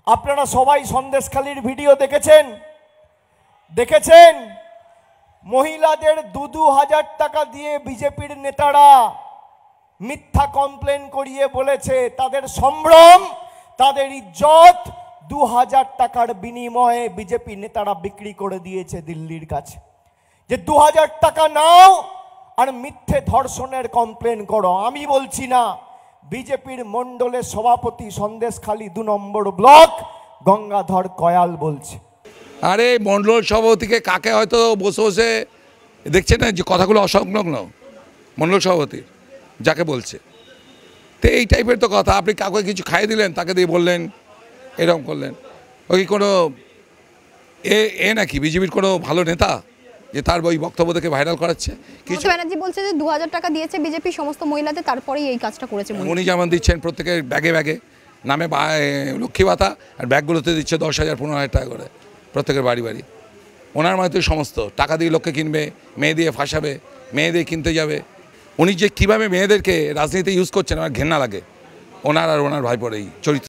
আপনারা সবাই সন্দেশখালীর ভিডিও দেখেছেন মহিলাদের ২,০০০ টাকা দিয়ে বিজেপির নেতারা মিথ্যা কমপ্লেন করিয়ে বলেছে তাদের সম্ভ্রম, তাদের ইজ্জত ২,০০০ টাকার বিনিময়ে বিজেপি নেতারা বিক্রি করে দিয়েছে দিল্লির কাছে। যে ২,০০০ টাকা নাও আর মিথ্যে ধর্ষণের কমপ্লেন করো। আমি বলছি না, বিজেপির মণ্ডলের সভাপতি সন্দেশখালী ২ নম্বর ব্লক গঙ্গাধর কয়াল বলছে। আরে মণ্ডল সভাপতিকে কাকে হয়তো বসে বসে দেখছে না যে কথাগুলো অসংলগ্ন, মণ্ডল সভাপতি যাকে বলছে। তো এই টাইপের তো কথা, আপনি কাউকে কিছু খাইয়ে দিলেন, তাকে দিয়ে বললেন এরকম করলেন। ওই কোনো এ নাকি বিজেপির কোনো ভালো নেতা যে তার ওই বক্তব্য থেকে ভাইরাল করাচ্ছে? কিছু ব্যানার্জি বলছে যে ২,০০০ টাকা দিয়েছে বিজেপি সমস্ত মহিলাদের, তারপরেই এই কাজটা করেছে। উনি যেমন দিচ্ছেন প্রত্যেকের ব্যাগে ব্যাগে নামে লক্ষ্মী ভাতা, আর ব্যাগগুলোতে দিচ্ছে ১০,০০০ ১৫,০০০ টাকা করে প্রত্যেকের বাড়ি বাড়ি। ওনার মতো সমস্ত টাকা দিয়ে লোককে কিনবে, মেয়ে দিয়ে ফাঁসাবে, মেয়ে দিয়ে কিনতে যাবে। উনি যে কীভাবে মেয়েদেরকে রাজনীতিতে ইউজ করছেন আমার ঘেন্না লাগে, ওনার আর ওনার ভাইপোর এই চরিত্র।